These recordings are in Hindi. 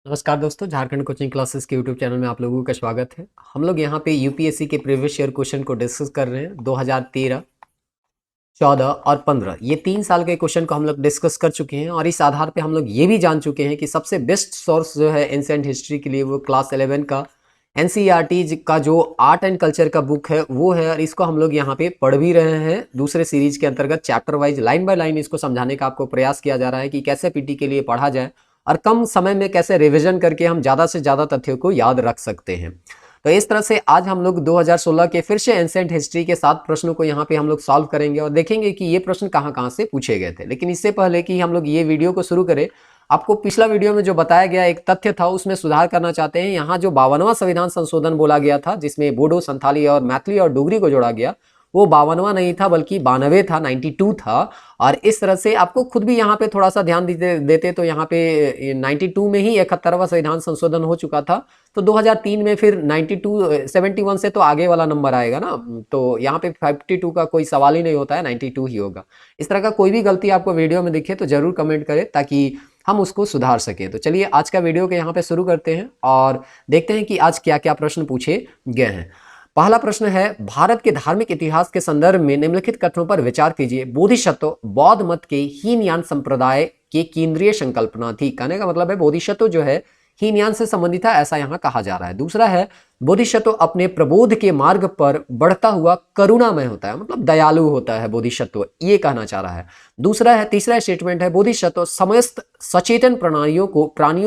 नमस्कार दोस्तों, झारखंड कोचिंग क्लासेस के यूट्यूब चैनल में आप लोगों का स्वागत है। हम लोग यहाँ पे यूपीएससी के प्रीवियस ईयर क्वेश्चन को डिस्कस कर रहे हैं। 2013, 14 और 15 ये 3 साल के क्वेश्चन को हम लोग डिस्कस कर चुके हैं और इस आधार पे हम लोग ये भी जान चुके हैं कि सबसे बेस्ट सोर्स जो है एंशिएंट हिस्ट्री के लिए वो क्लास 11 का एनसीईआरटी का जो आर्ट एंड कल्चर का बुक है वो है, और इसको हम लोग यहाँ पे पढ़ भी रहे हैं। दूसरे सीरीज के अंतर्गत chapter wise line by line इसको समझाने का आपको प्रयास किया जा रहा है कि कैसे पीटी के लिए पढ़ा जाए और कम समय में कैसे रिवीजन करके हम ज़्यादा से ज़्यादा तथ्यों को याद रख सकते हैं। तो इस तरह से आज हम लोग 2016 के फिर से एंशिएंट हिस्ट्री के 7 प्रश्नों को यहाँ पे हम लोग सॉल्व करेंगे और देखेंगे कि ये प्रश्न कहाँ कहाँ से पूछे गए थे। लेकिन इससे पहले कि हम लोग ये वीडियो को शुरू करें, आपको पिछला वीडियो में जो बताया गया एक तथ्य था उसमें सुधार करना चाहते हैं। यहाँ जो 52वां संविधान संशोधन बोला गया था जिसमें बोडो, संथाली और मैथिली और डोगरी को जोड़ा गया, वो 52वां नहीं था बल्कि 92 था, 92 था। और इस तरह से आपको खुद भी यहाँ पे थोड़ा सा ध्यान देते तो यहाँ पे 92 में ही 71वां संविधान संशोधन हो चुका था। तो 2003 में फिर 92 71 से तो आगे वाला नंबर आएगा ना, तो यहाँ पे 52 का कोई सवाल ही नहीं होता है, 92 ही होगा। इस तरह का कोई भी गलती आपको वीडियो में दिखे तो जरूर कमेंट करें ताकि हम उसको सुधार सकें। तो चलिए आज का वीडियो के यहाँ पे शुरू करते हैं और देखते हैं कि आज क्या क्या प्रश्न पूछे गए हैं। पहला प्रश्न है, भारत के धार्मिक इतिहास के संदर्भ में निम्नलिखित कथनों पर विचार कीजिए। बोधिसत्व बौद्ध मत के हीनयान संप्रदाय के केंद्रीय संकल्पना थी। कहने का मतलब है बोधिसत्व जो है हीनयान से संबंधित था, ऐसा यहाँ कहा जा रहा है। दूसरा है, बोधिसत्व अपने प्रबोध के मार्ग पर बढ़ता हुआ करुणामय होता है, मतलब दयालु होता है बोधिसत्व, ये कहना चाह रहा है। दूसरा है, तीसरा स्टेटमेंट है, बोधिसत्व समस्त सचेतन प्राणियों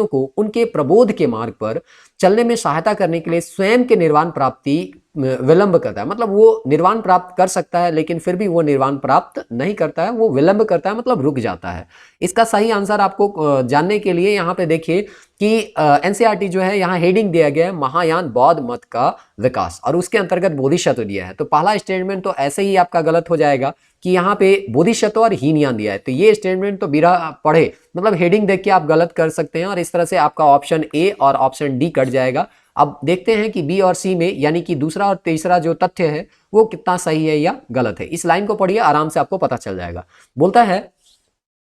को उनके प्रबोध के मार्ग पर चलने में सहायता करने के लिए स्वयं के निर्वाण प्राप्ति विलंब करता है, मतलब वो निर्वाण प्राप्त कर सकता है लेकिन फिर भी वो निर्वाण प्राप्त नहीं करता है, वो विलंब करता है, मतलब रुक जाता है। इसका सही आंसर आपको जानने के लिए यहाँ पे देखिए कि एनसीईआरटी जो है यहाँ हेडिंग दिया गया है महायान बौद्ध मत का विकास और उसके अंतर्गत बोधिसत्व दिया है। तो पहला स्टेटमेंट तो ऐसे ही आपका गलत हो जाएगा कि यहाँ पे बोधिसत्व और हीनयान दिया है, तो ये स्टेटमेंट तो बिना पढ़े, मतलब हेडिंग देख के आप गलत कर सकते हैं और इस तरह से आपका ऑप्शन ए और ऑप्शन डी कट जाएगा। अब देखते हैं कि बी और सी में यानी कि दूसरा और तीसरा जो तथ्य है वो कितना सही है या गलत है। इस लाइन को पढ़िए, आराम से आपको पता चल जाएगा। बोलता है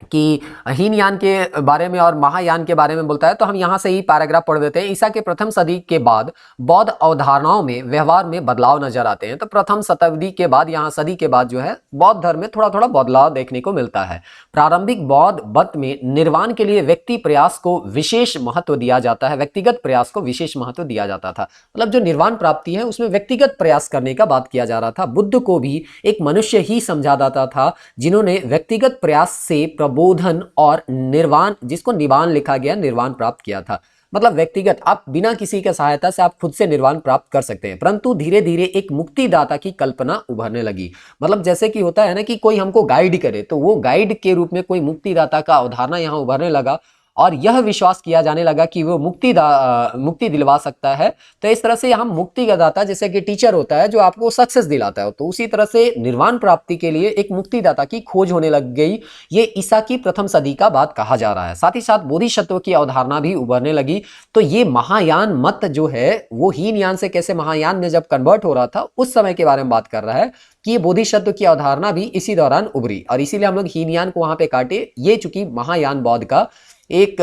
कि हीनयान के बारे में और महायान के बारे में बोलता है, तो हम यहाँ से ही पैराग्राफ पढ़ देते हैं। ईसा के प्रथम सदी के बाद बौद्ध अवधारणाओं में व्यवहार में बदलाव नजर आते हैं। तो प्रथम शताब्दी के बाद, यहाँ सदी के बाद जो है बौद्ध धर्म में थोड़ा थोड़ा बदलाव देखने को मिलता है। प्रारंभिक बौद्ध मत में निर्वाण के लिए व्यक्ति प्रयास को विशेष महत्व दिया जाता है, व्यक्तिगत प्रयास को विशेष महत्व दिया जाता था। मतलब जो निर्वाण प्राप्ति है उसमें व्यक्तिगत प्रयास करने का बात किया जा रहा था। बुद्ध को भी एक मनुष्य ही समझा जाता था जिन्होंने व्यक्तिगत प्रयास से प्रबोधन और निर्वाण, जिसको निवान लिखा गया, निर्वाण प्राप्त किया था। मतलब व्यक्तिगत, आप बिना किसी के सहायता से आप खुद से निर्वाण प्राप्त कर सकते हैं। परंतु धीरे धीरे एक मुक्तिदाता की कल्पना उभरने लगी। मतलब जैसे कि होता है ना कि कोई हमको गाइड करे, तो वो गाइड के रूप में कोई मुक्तिदाता का अवधारणा यहाँ उभरने लगा और यह विश्वास किया जाने लगा कि वो मुक्ति दिलवा सकता है। तो इस तरह से हम मुक्ति का दाता, जैसे कि टीचर होता है जो आपको सक्सेस दिलाता है, तो उसी तरह से निर्वाण प्राप्ति के लिए एक मुक्तिदाता की खोज होने लग गई। ये ईसा की प्रथम सदी का बात कहा जा रहा है। साथ ही साथ बोधिसत्व की अवधारणा भी उभरने लगी। तो ये महायान मत जो है वो हीनयान से कैसे महायान में जब कन्वर्ट हो रहा था उस समय के बारे में बात कर रहा है कि ये बोधिसत्व की अवधारणा भी इसी दौरान उभरी और इसीलिए हम लोग हीनयान को वहां पे काटे। ये चूंकि महायान बौद्ध का एक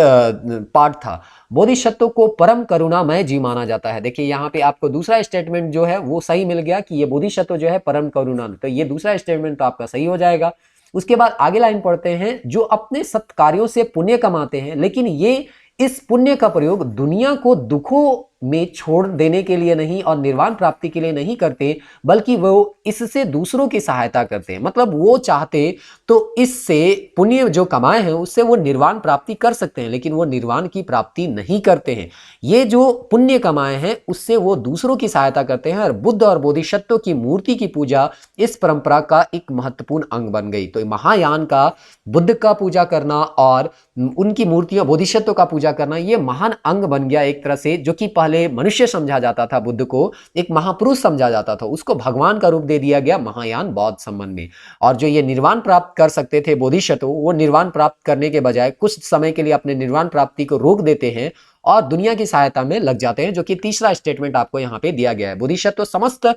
पार्ट था। बोधिसत्व को परम करुणामय जीव माना जाता है। देखिए यहाँ पे आपको दूसरा स्टेटमेंट जो है वो सही मिल गया कि ये बोधिसत्व जो है परम करुणा, तो ये दूसरा स्टेटमेंट तो आपका सही हो जाएगा। उसके बाद आगे लाइन पढ़ते हैं, जो अपने सत्कार्यों से पुण्य कमाते हैं लेकिन ये इस पुण्य का प्रयोग दुनिया को दुखों में छोड़ देने के लिए नहीं और निर्वाण प्राप्ति के लिए नहीं करते, बल्कि वो इससे दूसरों की सहायता करते हैं। मतलब वो चाहते तो इससे पुण्य जो कमाए हैं उससे वो निर्वाण प्राप्ति कर सकते हैं, लेकिन वो निर्वाण की प्राप्ति नहीं करते हैं। ये जो पुण्य कमाए हैं उससे वो दूसरों की सहायता करते हैं और बुद्ध और बोधिसत्व की मूर्ति की पूजा इस परंपरा का एक महत्वपूर्ण अंग बन गई। तो महायान का बुद्ध का पूजा करना और उनकी मूर्तियां, बोधिसत्व का पूजा करना, ये महान अंग बन गया एक तरह से। जो कि पहले मनुष्य समझा जाता था, बुद्ध को एक महापुरुष समझा जाता था, उसको भगवान का रूप दे दिया गया महायान बौद्ध संबंध में। और जो ये निर्वाण प्राप्त कर सकते थे बोधिसत्व, वो निर्वाण प्राप्त करने के बजाय कुछ समय के लिए अपने निर्वाण प्राप्ति को रोक देते हैं और दुनिया की सहायता में लग जाते हैं, जो कि तीसरा स्टेटमेंट आपको यहाँ पे दिया गया है। बोधिसत्व समस्त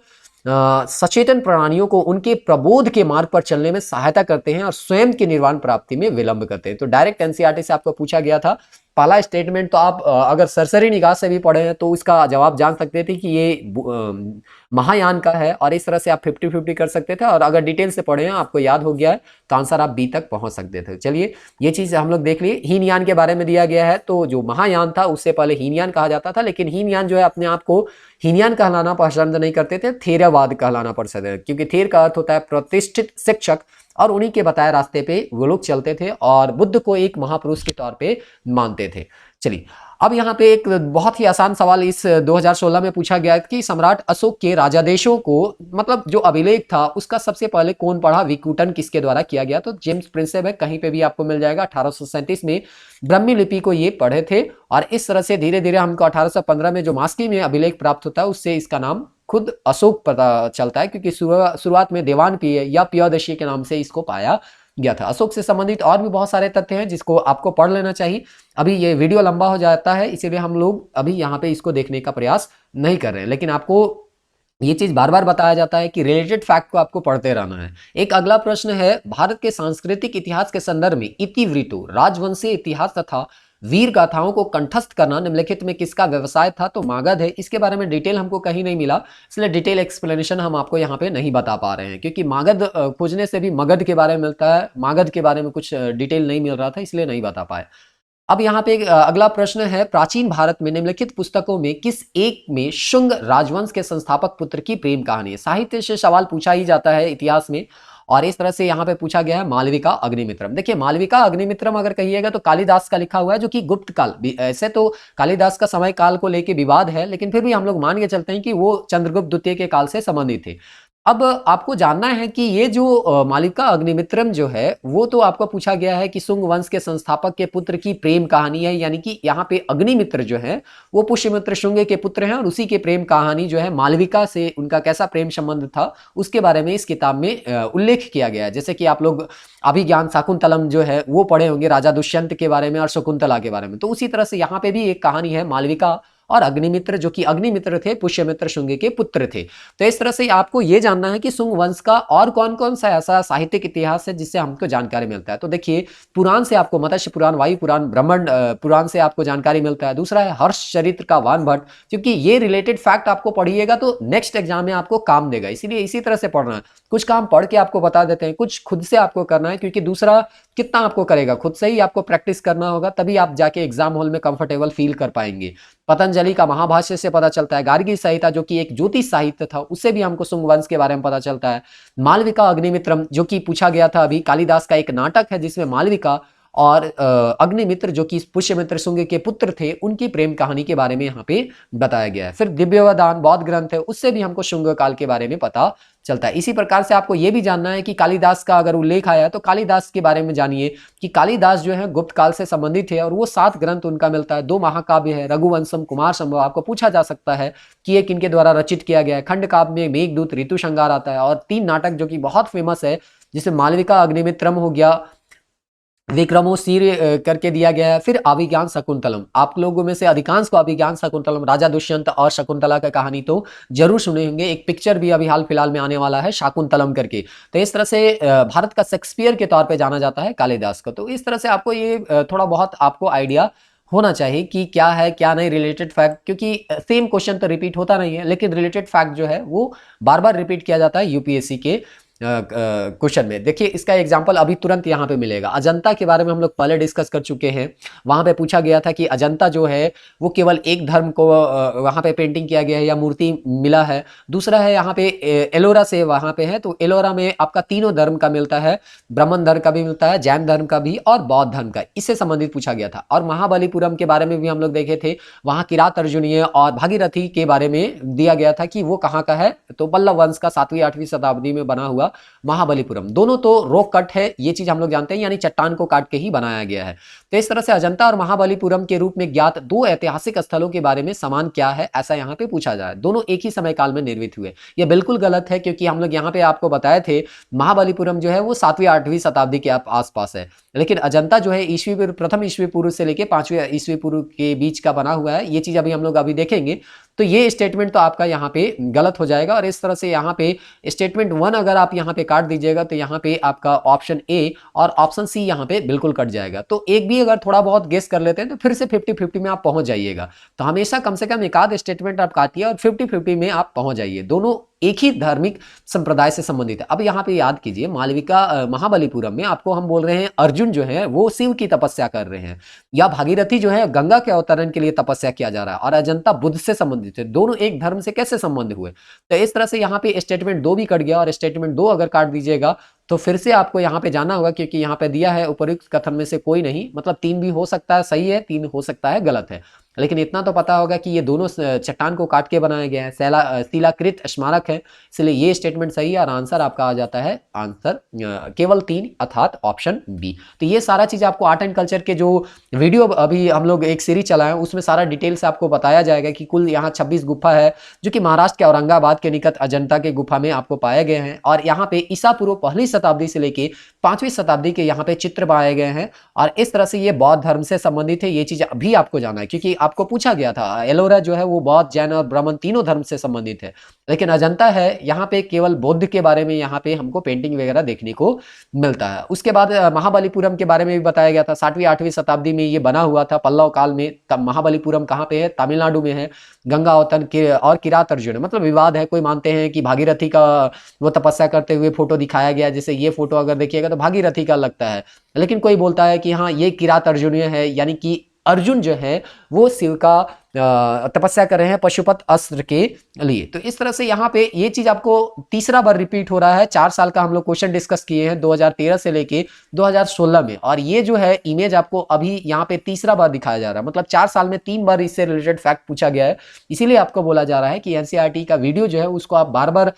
सचेतन प्राणियों को उनके प्रबोध के मार्ग पर चलने में सहायता करते हैं और स्वयं के निर्वाण प्राप्ति में विलंब करते हैं। तो डायरेक्ट एनसीईआरटी से आपको पूछा गया था पहला स्टेटमेंट तो आप अगर सरसरी निगाह से भी पढ़े हैं तो इसका जवाब जान सकते थे कि ये महायान का है, और इस तरह से आप 50-50 कर सकते थे, और अगर डिटेल से पढ़े हैं आपको याद हो गया है तो आंसर आप बी तक पहुंच सकते थे। चलिए ये चीज हम लोग देख लिए। हीनयान के बारे में दिया गया है, तो जो महायान था उससे पहले हीनयान कहा जाता था, लेकिन हीनयान जो है अपने आप को हीनयान कहलाना पसंद नहीं करते थे, थेरवाद कहलाना पसंद है, क्योंकि थेर का अर्थ होता है प्रतिष्ठित शिक्षक, और उन्हीं के बताए रास्ते पे वो लोग चलते थे और बुद्ध को एक महापुरुष के तौर पे मानते थे। चलिए अब यहाँ पे एक बहुत ही आसान सवाल इस 2016 में पूछा गया कि सम्राट अशोक के राजादेशों को, मतलब जो अभिलेख था उसका सबसे पहले कौन पढ़ा, विकूटन किसके द्वारा किया गया, तो जेम्स प्रिंसेप है, कहीं पे भी आपको मिल जाएगा। 1837 में ब्राह्मी लिपि को ये पढ़े थे, और इस तरह से धीरे धीरे हमको 1815 में जो मास्की में अभिलेख प्राप्त होता है उससे इसका नाम खुद अशोक पता चलता है, क्योंकि शुरुआत में देवान पिय या पियोदशी के नाम से इसको पाया गया था। अशोक से संबंधित और भी बहुत सारे तथ्य हैं जिसको आपको पढ़ लेना चाहिए। अभी ये वीडियो लंबा हो जाता है, इसीलिए हम लोग अभी यहाँ पे इसको देखने का प्रयास नहीं कर रहे हैं, लेकिन आपको ये चीज बार बार बताया जाता है कि रिलेटेड फैक्ट को आपको पढ़ते रहना है। एक अगला प्रश्न है, भारत के सांस्कृतिक इतिहास के संदर्भ में इतिवृत्तों, राजवंशीय इतिहास तथा वीर गाथाओं को कंठस्थ करना निम्नलिखित में किसका व्यवसाय था, तो मागध है। इसके बारे में डिटेल हमको कहीं नहीं मिला, इसलिए डिटेल एक्सप्लेनेशन हम आपको यहाँ पे नहीं बता पा रहे हैं, क्योंकि मागध खोजने से भी मगध के बारे में मिलता है, मागध के बारे में कुछ डिटेल नहीं मिल रहा था, इसलिए नहीं बता पाए। अब यहाँ पे अगला प्रश्न है, प्राचीन भारत में निम्नलिखित पुस्तकों में किस एक में शुंग राजवंश के संस्थापक पुत्र की प्रेम कहानी है। साहित्य से सवाल पूछा ही जाता है इतिहास में, और इस तरह से यहाँ पे पूछा गया है मालविका अग्निमित्रम। देखिए मालविका अग्निमित्रम अगर कहिएगा तो कालिदास का लिखा हुआ है, जो कि गुप्त काल, ऐसे तो कालिदास का समय काल को लेके विवाद है, लेकिन फिर भी हम लोग मान के चलते हैं कि वो चंद्रगुप्त द्वितीय के काल से संबंधित थे। अब आपको जानना है कि ये जो मालविका अग्निमित्रम जो है वो तो आपको पूछा गया है कि शुंग वंश के संस्थापक के पुत्र की प्रेम कहानी है, यानी कि यहाँ पे अग्निमित्र जो है वो पुष्यमित्र शुंग के पुत्र हैं, और उसी के प्रेम कहानी जो है मालविका से उनका कैसा प्रेम संबंध था उसके बारे में इस किताब में उल्लेख किया गया है। जैसे कि आप लोग अभिज्ञान शाकुंतलम जो है वो पढ़े होंगे, राजा दुष्यंत के बारे में और शकुंतला के बारे में, तो उसी तरह से यहाँ पे भी एक कहानी है मालविका और अग्निमित्र, जो कि अग्निमित्र थे पुष्यमित्र शुंग के पुत्र थे। तो इस तरह से आपको यह जानना है कि शुंग वंश का और कौन कौन सा ऐसा साहित्यिक इतिहास है जिससे हमको जानकारी मिलता है। तो देखिए पुराण से आपको मत्स्य पुराण, वायु पुराण, ब्रह्मांड पुराण से आपको जानकारी मिलता है। दूसरा है हर्ष चरित्र का वान भट्ट, क्योंकि ये रिलेटेड फैक्ट आपको पढ़िएगा तो नेक्स्ट एग्जाम में आपको काम देगा, इसीलिए इसी तरह से पढ़ना है। कुछ काम पढ़ के आपको बता देते हैं, कुछ खुद से आपको करना है, क्योंकि दूसरा कितना आपको करेगा, खुद से ही आपको प्रैक्टिस करना होगा, तभी आप जाके एग्जाम हॉल में कंफर्टेबल फील कर पाएंगे। पतंजलि का महाभाष्य से पता चलता है, गार्गी संहिता जो कि एक ज्योतिष साहित्य था उससे भी हमको शुंग वंश के बारे में पता चलता है। मालविका अग्निमित्रम जो कि पूछा गया था अभी, कालिदास का एक नाटक है जिसमें मालविका और अग्निमित्र जो कि पुष्यमित्र शुंग के पुत्र थे उनकी प्रेम कहानी के बारे में यहाँ पे बताया गया है। फिर दिव्यवदान बौद्ध ग्रंथ है, उससे भी हमको शुंग काल के बारे में पता चलता है। इसी प्रकार से आपको यह भी जानना है कि कालिदास का अगर उल्लेख आया है तो कालिदास के बारे में जानिए कि कालिदास जो है गुप्त काल से संबंधित है, और वो 7 ग्रंथ उनका मिलता है। 2 महाकाव्य है, रघुवंशम, कुमार संभव। आपको पूछा जा सकता है कि ये किनके द्वारा रचित किया गया है। खंड काव्य में मेघदूत, ऋतु श्रृंगार आता है, और 3 नाटक जो कि बहुत फेमस है, जिसमें मालविका अग्निमित्रम हो गया, विक्रमोशीर करके दिया गया है। फिर अभिज्ञान शकुंतलम, आप लोगों में से अधिकांश को अभिज्ञान शकुंतलम, राजा दुष्यंत और शकुंतला का कहानी तो जरूर सुने होंगे। एक पिक्चर भी अभी हाल फिलहाल में आने वाला है शाकुंतलम करके। तो इस तरह से भारत का शेक्सपियर के तौर पे जाना जाता है कालिदास को। तो इस तरह से आपको ये थोड़ा बहुत आपको आइडिया होना चाहिए कि क्या है क्या नहीं रिलेटेड फैक्ट, क्योंकि सेम क्वेश्चन तो रिपीट होता नहीं है, लेकिन रिलेटेड फैक्ट जो है वो बार बार रिपीट किया जाता है यूपीएससी के क्वेश्चन में। देखिए इसका एग्जांपल अभी तुरंत यहाँ पे मिलेगा। अजंता के बारे में हम लोग पहले डिस्कस कर चुके हैं। वहां पे पूछा गया था कि अजंता जो है वो केवल एक धर्म को वहां पे पेंटिंग किया गया है या मूर्ति मिला है। दूसरा है यहाँ पे एलोरा से वहां पे है, तो एलोरा में आपका तीनों धर्म का मिलता है, ब्राह्मण धर्म का भी मिलता है, जैन धर्म का भी और बौद्ध धर्म का, इससे संबंधित पूछा गया था। और महाबलीपुरम के बारे में भी हम लोग देखे थे, वहां किरात अर्जुनीय और भागीरथी के बारे में दिया गया था कि वो कहाँ का है, तो पल्लव वंश का 7वीं-8वीं शताब्दी में बना हुआ महाबलीपुरम। दोनों तो रॉक कट है, ये चीज हम लोग जानते हैं, यानी चट्टान को काट के ही बनाया गया है। तो इस तरह से अजंता और महाबलीपुरम के रूप में ज्ञात 2 ऐतिहासिक स्थलों के बारे में समान क्या है, ऐसा यहाँ पे पूछा जाए। दोनों एक ही समय काल में निर्मित हुए, यह बिल्कुल गलत है, क्योंकि हम लोग यहाँ पे आपको बताए थे महाबलीपुरम जो है वो 7वीं-8वीं शताब्दी के आसपास है, लेकिन अजंता जो है प्रथम ईस्वी पूर्व से लेके 5वीं ईस्वी पूर्व के बीच का बना हुआ है। ये चीज अभी हम लोग अभी देखेंगे। तो ये स्टेटमेंट तो आपका यहाँ पे गलत हो जाएगा, और इस तरह से यहाँ पे स्टेटमेंट 1 अगर आप यहाँ पे काट दीजिएगा तो यहाँ पे आपका ऑप्शन ए और ऑप्शन सी यहाँ पे बिल्कुल कट जाएगा। तो एक भी भी अगर थोड़ा बहुत गेस कर लेते हैं तो फिर से 50-50 में आप पहुंच जाइएगा। तो हमेशा कम से कम एक आध स्टेटमेंट आप काटिए और 50-50 में आप पहुंच जाइए। दोनों एक ही धार्मिक संप्रदाय से संबंधित है। अब यहाँ पे याद कीजिए, मालविका महाबलीपुरम में आपको हम बोल रहे हैं अर्जुन जो है वो शिव की तपस्या कर रहे हैं, या भागीरथी जो है गंगा के अवतरण के लिए तपस्या किया जा रहा है, और अजंता बुद्ध से संबंधित है। दोनों एक धर्म से कैसे संबंध हुए? तो इस तरह से यहाँ पे स्टेटमेंट 2 भी कट गया, और स्टेटमेंट 2 अगर काट दीजिएगा तो फिर से आपको यहाँ पे जाना होगा, क्योंकि यहाँ पे दिया है उपयुक्त कथन में से कोई नहीं, मतलब 3 भी हो सकता है सही है, 3 हो सकता है गलत है। लेकिन इतना तो पता होगा कि ये दोनों चट्टान को काट के बनाया गया है, शिलाकृत स्मारक है, इसलिए ये स्टेटमेंट सही है। और आंसर आपका आ जाता है आंसर केवल 3 अर्थात ऑप्शन बी। तो ये सारा चीज आपको आर्ट एंड कल्चर के जो वीडियो अभी हम लोग एक सीरीज चलाए हैं उसमें सारा डिटेल से आपको बताया जाएगा कि कुल यहाँ 26 गुफा है जो कि महाराष्ट्र के औरंगाबाद के निकट अजंता के गुफा में आपको पाए गए हैं। और यहाँ पे ईसा पूर्व 1वीं शताब्दी से लेके 5वीं शताब्दी के यहाँ पे चित्र पाए गए हैं, और इस तरह से ये बौद्ध धर्म से संबंधित है। ये चीज अभी आपको जाना है, क्योंकि आपको पूछा गया था एलोरा जो है वो बौद्ध, जैन और ब्राह्मण तीनों धर्म से संबंधित है, लेकिन अजंता है यहाँ पे केवल बौद्ध के बारे में यहाँ पे हमको पेंटिंग वगैरह देखने को मिलता है। उसके बाद महाबलीपुरम के बारे में भी बताया गया था, 7वीं-8वीं शताब्दी में ये बना हुआ था पल्लव काल में। तब महाबलीपुरम कहाँ पे है? तमिलनाडु में है। गंगा अवतरण के और किरात अर्जुन, मतलब विवाद है, कोई मानते हैं कि भागीरथी का वो तपस्या करते हुए फोटो दिखाया गया, जैसे ये फोटो अगर देखिएगा तो भागीरथी का लगता है, लेकिन कोई बोलता है कि हाँ ये किरात अर्जुनीय है, यानी कि अर्जुन जो है वो शिव का तपस्या कर रहे हैं पशुपत अस्त्र के लिए। तो इस तरह से यहाँ पे ये चीज आपको तीसरा बार रिपीट हो रहा है। 4 साल का हम लोग क्वेश्चन डिस्कस किए हैं 2013 से लेके 2016 में, और ये जो है इमेज आपको अभी यहाँ पे तीसरा बार दिखाया जा रहा है, मतलब 4 साल में 3 बार इससे रिलेटेड फैक्ट पूछा गया है। इसीलिए आपको बोला जा रहा है कि एनसीईआरटी का वीडियो जो है उसको आप बार बार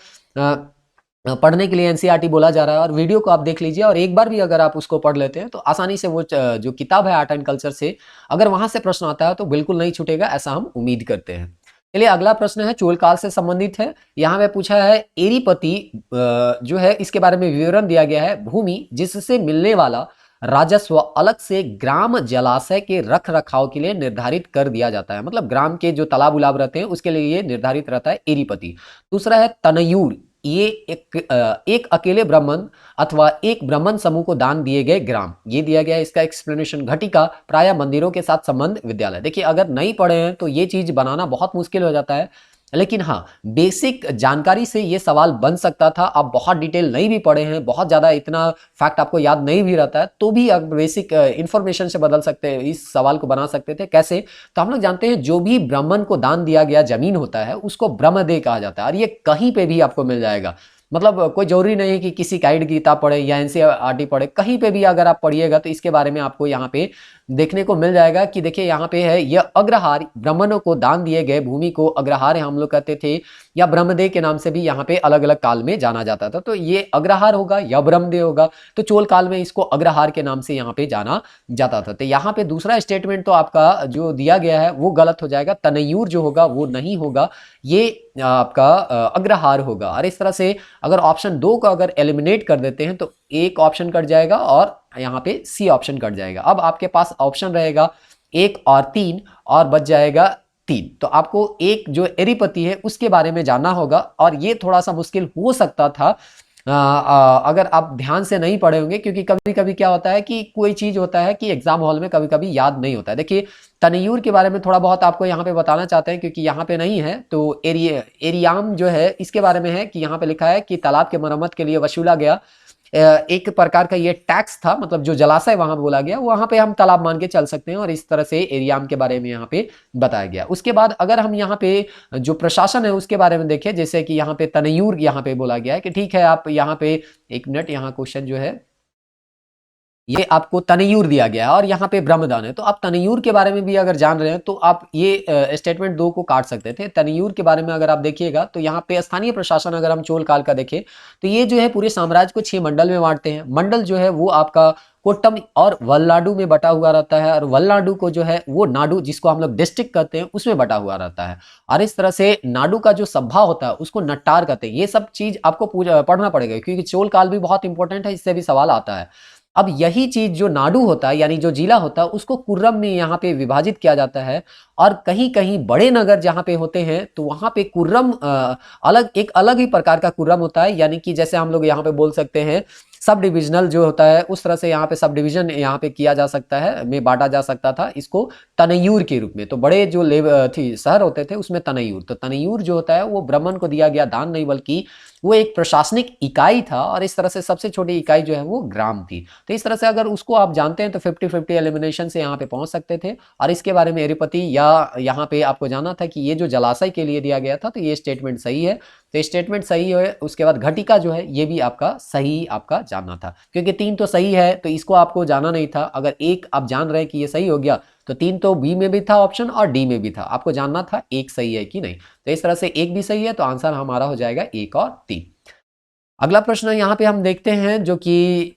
पढ़ने के लिए एनसीईआरटी बोला जा रहा है, और वीडियो को आप देख लीजिए, और एक बार भी अगर आप उसको पढ़ लेते हैं तो आसानी से वो जो किताब है आर्ट एंड कल्चर से अगर वहां से प्रश्न आता है तो बिल्कुल नहीं छूटेगा, ऐसा हम उम्मीद करते हैं। चलिए अगला प्रश्न है चोल काल से संबंधित है। यहाँ पे पूछा है एरीपति जो है इसके बारे में विवरण दिया गया है। भूमि जिससे मिलने वाला राजस्व अलग से ग्राम जलाशय के रख रखाव के लिए निर्धारित कर दिया जाता है, मतलब ग्राम के जो तालाब उलाब रहते हैं उसके लिए ये निर्धारित रहता है एरीपति। दूसरा है तनयूर, ये एक अकेले ब्राह्मण अथवा एक ब्राह्मण समूह को दान दिए गए ग्राम, ये दिया गया है। इसका एक्सप्लेनेशन घटिका प्राय मंदिरों के साथ संबंध विद्यालय। देखिए अगर नहीं पढ़े हैं तो ये चीज बनाना बहुत मुश्किल हो जाता है, लेकिन हाँ बेसिक जानकारी से ये सवाल बन सकता था। आप बहुत डिटेल नहीं भी पढ़े हैं, बहुत ज़्यादा इतना फैक्ट आपको याद नहीं भी रहता है, तो भी आप बेसिक इंफॉर्मेशन से बदल सकते हैं, इस सवाल को बना सकते थे। कैसे? तो हम लोग जानते हैं जो भी ब्राह्मण को दान दिया गया जमीन होता है उसको ब्रह्मदेह कहा जाता है, और ये कहीं पे भी आपको मिल जाएगा। मतलब कोई जरूरी नहीं है कि किसी गाइड गीता पढ़े या एनसीईआरटी पढ़े, कहीं पे भी अगर आप पढ़िएगा तो इसके बारे में आपको यहाँ पे देखने को मिल जाएगा कि देखिए यहाँ पे है यह अग्रहार, ब्राह्मणों को दान दिए गए भूमि को अग्रहार हम लोग कहते थे, या ब्रह्मदेह के नाम से भी यहाँ पे अलग अलग काल में जाना जाता था। तो ये अग्रहार होगा या ब्रह्मदेह होगा, तो चोल काल में इसको अग्रहार के नाम से यहाँ पे जाना जाता था। तो यहाँ पे दूसरा स्टेटमेंट तो आपका जो दिया गया है वो गलत हो जाएगा, तनयूर जो होगा वो नहीं होगा, ये आपका अग्रहार होगा। और इस तरह से अगर ऑप्शन 2 को अगर एलिमिनेट कर देते हैं तो एक ऑप्शन कट जाएगा और यहाँ पे सी ऑप्शन कट जाएगा। अब आपके पास ऑप्शन रहेगा 1 और 3, और बच जाएगा 3। तो आपको एक जो एरीपति है उसके बारे में जानना होगा, और ये थोड़ा सा मुश्किल हो सकता था अगर आप ध्यान से नहीं पढ़े होंगे, क्योंकि कभी कभी क्या होता है कि कोई चीज होता है कि एग्जाम हॉल में कभी कभी याद नहीं होता है। देखिए तनयूर के बारे में थोड़ा बहुत आपको यहाँ पे बताना चाहते हैं, क्योंकि यहाँ पे नहीं है। तो एरियाम जो है इसके बारे में है कि यहाँ पे लिखा है कि तालाब के मरम्मत के लिए वसूला गया एक प्रकार का ये टैक्स था, मतलब जो जलाशय वहां बोला गया वहां पे हम तालाब मान के चल सकते हैं, और इस तरह से एरियाम के बारे में यहाँ पे बताया गया। उसके बाद अगर हम यहाँ पे जो प्रशासन है उसके बारे में देखें, जैसे कि यहाँ पे तनयूर यहाँ पे बोला गया है कि ठीक है आप यहाँ पे, एक मिनट, यहाँ क्वेश्चन जो है ये आपको तनयूर दिया गया है और यहाँ पे ब्रह्मदान है, तो आप तनयूर के बारे में भी अगर जान रहे हैं तो आप ये स्टेटमेंट 2 को काट सकते थे। तनयूर के बारे में अगर आप देखिएगा तो यहाँ पे स्थानीय प्रशासन अगर हम चोल काल का देखें तो ये जो है पूरे साम्राज्य को 6 मंडल में बांटते हैं। मंडल जो है वो आपका कोट्टम और वलनाडु में बटा हुआ रहता है, और वलनाडु को जो है वो नाडु जिसको हम लोग डिस्ट्रिक्ट कहते हैं उसमें बटा हुआ रहता है, और इस तरह से नाडु का जो सभा होता है उसको नट्टार कहते हैं। ये सब चीज आपको पढ़ना पड़ेगा, क्योंकि चोल काल भी बहुत इंपॉर्टेंट है, इससे भी सवाल आता है। अब यही चीज जो नाडु होता है यानी जो जिला होता है उसको कुर्रम में यहाँ पे विभाजित किया जाता है, और कहीं कहीं बड़े नगर जहाँ पे होते हैं तो वहाँ पे कुर्रम एक अलग ही प्रकार का कुर्रम होता है, यानी कि जैसे हम लोग यहाँ पे बोल सकते हैं सब डिविजनल जो होता है उस तरह से यहाँ पे सब डिविजन यहाँ पे किया जा सकता है, में बांटा जा सकता था इसको तनयूर के रूप में। तो बड़े जो थी शहर होते थे उसमें तनयूर, तो तनयूर जो होता है वो ब्राह्मण को दिया गया दान नहीं, बल्कि वो एक प्रशासनिक इकाई था, और इस तरह से सबसे छोटी इकाई जो है वो ग्राम थी। तो इस तरह से अगर उसको आप जानते हैं तो 50-50 एलिमिनेशन से यहाँ पे पहुंच सकते थे। और इसके बारे में एरिपति या यहाँ पे आपको जाना था कि ये जो जलाशय के लिए दिया गया था, तो ये स्टेटमेंट सही है। तो स्टेटमेंट सही है। उसके बाद घटिका जो है ये भी आपका सही आपका जानना था, क्योंकि 3 तो सही है तो इसको आपको जाना नहीं था। अगर एक आप जान रहे हैं कि ये सही हो गया, तो 3 तो बी में भी था ऑप्शन और डी में भी था, आपको जानना था एक सही है कि नहीं। तो इस तरह से एक भी सही है, तो आंसर हमारा हो जाएगा 1 और 3। अगला प्रश्न यहाँ पे हम देखते हैं जो कि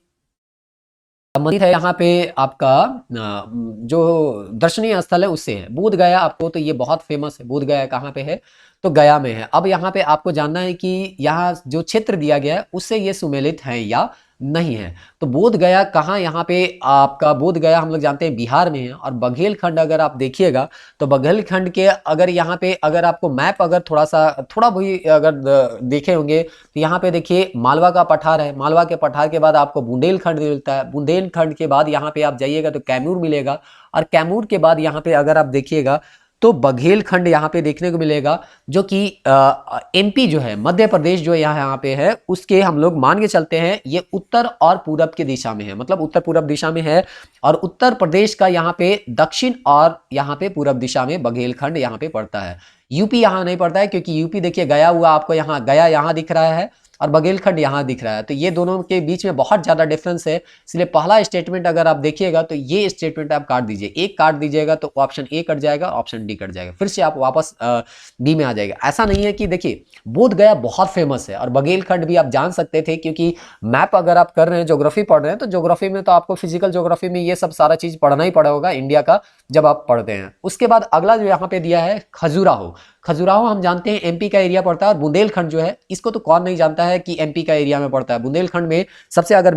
संबंधित है यहाँ पे आपका जो दर्शनीय स्थल है उससे है, बोध गया। आपको तो ये बहुत फेमस है, बोध गया कहाँ पे है, तो गया में है। अब यहाँ पे आपको जानना है कि यहाँ जो क्षेत्र दिया गया है उससे ये सुमेलित है या नहीं है। तो बोध गया कहाँ, यहाँ पे आपका बोध गया हम लोग जानते हैं बिहार में है। और बघेलखंड अगर आप देखिएगा तो बघेलखंड के अगर यहाँ पे अगर आपको मैप अगर थोड़ा भी अगर देखे होंगे तो यहाँ पे देखिए मालवा का पठार है, मालवा के पठार के बाद आपको बुंदेलखंड मिलता है, बुंदेलखंड के बाद यहाँ पे आप जाइएगा तो कैमूर मिलेगा, और कैमूर के बाद यहाँ पे अगर आप देखिएगा तो बघेलखंड यहाँ पे देखने को मिलेगा, जो कि एमपी जो है, मध्य प्रदेश जो यहाँ पे है, उसके हम लोग मान के चलते हैं ये उत्तर और पूरब की दिशा में है, मतलब उत्तर पूरब दिशा में है। और उत्तर प्रदेश का यहाँ पे दक्षिण और यहाँ पे पूरब दिशा में बघेलखंड यहाँ पे पड़ता है। यूपी यहाँ नहीं पड़ता है, क्योंकि यूपी देखिए गया हुआ आपको यहाँ, गया यहाँ दिख रहा है और बघेलखंड यहाँ दिख रहा है, तो ये दोनों के बीच में बहुत ज्यादा डिफरेंस है। इसलिए पहला स्टेटमेंट अगर आप देखिएगा तो ये स्टेटमेंट आप काट दीजिए, एक काट दीजिएगा तो ऑप्शन ए कट जाएगा, ऑप्शन डी कट जाएगा, फिर से आप वापस बी में आ जाएगा। ऐसा नहीं है कि देखिए बोध गया बहुत फेमस है और बघेलखंड भी आप जान सकते थे, क्योंकि मैप अगर आप कर रहे हैं, ज्योग्राफी पढ़ रहे हैं, तो ज्योग्राफी में तो आपको फिजिकल ज्योग्राफी में ये सब सारा चीज पढ़ना ही पड़ा होगा इंडिया का जब आप पढ़ते हैं। उसके बाद अगला जो यहाँ पे दिया है खजुराहो, खजुराहो हम जानते हैं एमपी का एरिया पड़ता है। और बुंदेलखंड जो है इसको तो कौन नहीं जानता है कि एमपी का एरिया में पड़ता है। बुंदेलखंड में सबसे अगर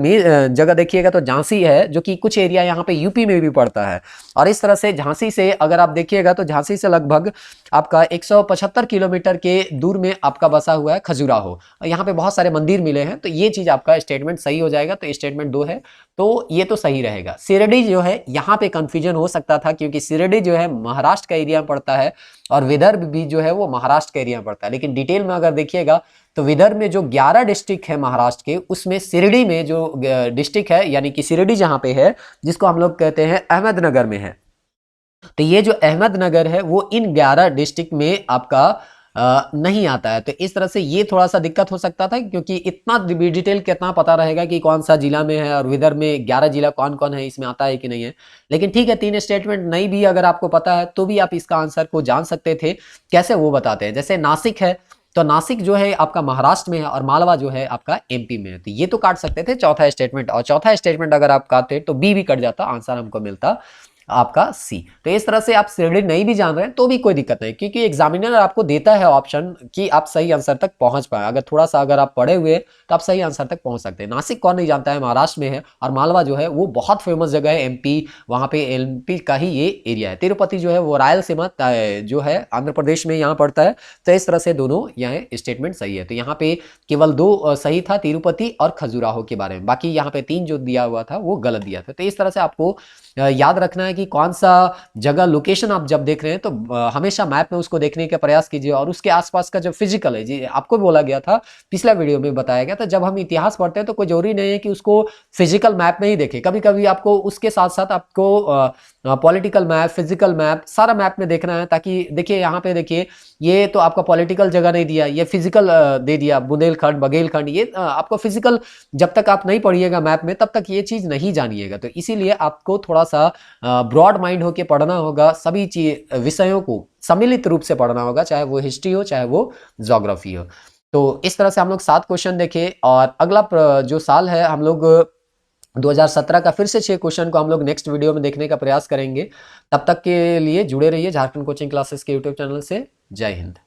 जगह देखिएगा तो झांसी है, जो कि कुछ एरिया यहाँ पे यूपी में भी पड़ता है। और इस तरह से झांसी से अगर आप देखिएगा तो झांसी से लगभग आपका 175 किलोमीटर के दूर में आपका बसा हुआ है खजुराहो। यहाँ पे बहुत सारे मंदिर मिले हैं, तो ये चीज आपका स्टेटमेंट सही हो जाएगा। तो स्टेटमेंट 2 है, तो ये तो सही रहेगा। सिरडी जो है यहाँ पे कंफ्यूजन हो सकता था, क्योंकि सिरडी जो है महाराष्ट्र का एरिया पड़ता है और विदर्भ भी जो है वो महाराष्ट्र का एरिया पड़ता है। लेकिन डिटेल में अगर देखिएगा तो विदर्भ में जो 11 डिस्ट्रिक्ट है महाराष्ट्र के, उसमें सिरडी में जो डिस्ट्रिक्ट है, यानी कि सिरडी जहां पे है, जिसको हम लोग कहते हैं अहमदनगर में है, तो ये जो अहमदनगर है वो इन 11 डिस्ट्रिक्ट में आपका नहीं आता है। तो इस तरह से ये थोड़ा सा दिक्कत हो सकता था, क्योंकि इतना डिटेल कितना पता रहेगा कि कौन सा जिला में है और विदर्भ में 11 जिला कौन कौन है, इसमें आता है कि नहीं है। लेकिन ठीक है, 3 स्टेटमेंट नहीं भी अगर आपको पता है तो भी आप इसका आंसर को जान सकते थे। कैसे वो बताते हैं, जैसे नासिक है, तो नासिक जो है आपका महाराष्ट्र में है और मालवा जो है आपका एमपी में है, तो ये तो काट सकते थे चौथा स्टेटमेंट। और चौथा स्टेटमेंट अगर आप काटते तो बी भी कट जाता, आंसर हमको मिलता आपका सी। तो इस तरह से आप सिरडी नहीं भी जान रहे हैं तो भी कोई दिक्कत नहीं, क्योंकि एग्जामिनर आपको देता है ऑप्शन कि आप सही आंसर तक पहुंच पाए। अगर थोड़ा सा अगर आप पढ़े हुए तो आप सही आंसर तक पहुंच सकते हैं। नासिक कौन नहीं जानता है, महाराष्ट्र में है। और मालवा जो है वो बहुत फेमस जगह है, एमपी, वहां पे एमपी का ही ये एरिया है। तिरुपति जो है वो रायलसीमा जो है आंध्र प्रदेश में यहाँ पड़ता है। तो इस तरह से दोनों यहाँ स्टेटमेंट सही है। तो यहाँ पे केवल 2 सही था, तिरुपति और खजुराहो के बारे में, बाकी यहाँ पे 3 जो दिया हुआ था वो गलत दिया था। तो इस तरह से आपको याद रखना है कि कौन सा जगह लोकेशन आप जब देख रहे हैं तो हमेशा मैप में उसको देखने का प्रयास कीजिए। और उसके आसपास का जो फिजिकल है, जी आपको बोला गया था, पिछला वीडियो में बताया गया था, जब हम इतिहास पढ़ते हैं तो कोई जरूरी नहीं है कि उसको फिजिकल मैप में ही देखें। कभी कभी आपको उसके साथ साथ आपको पॉलिटिकल मैप, फिजिकल मैप, सारा मैप में देखना है। ताकि देखिए यहाँ पे देखिए, ये तो आपका पॉलिटिकल जगह नहीं दिया, ये फिजिकल दे दिया, बुंदेलखंड, बघेलखंड, ये आपको फिजिकल जब तक आप नहीं पढ़िएगा मैप में तब तक ये चीज नहीं जानिएगा। तो इसीलिए आपको थोड़ा सा ब्रॉड माइंड होके पढ़ना होगा, सभी चीज विषयों को सम्मिलित रूप से पढ़ना होगा, चाहे वो हिस्ट्री हो चाहे वो ज्योग्राफी हो। तो इस तरह से हम लोग 7 क्वेश्चन देखे। और अगला जो साल है हम लोग 2017 का फिर से 6 क्वेश्चन को हम लोग नेक्स्ट वीडियो में देखने का प्रयास करेंगे। तब तक के लिए जुड़े रहिए झारखंड कोचिंग क्लासेस के यूट्यूब चैनल से। जय हिंद।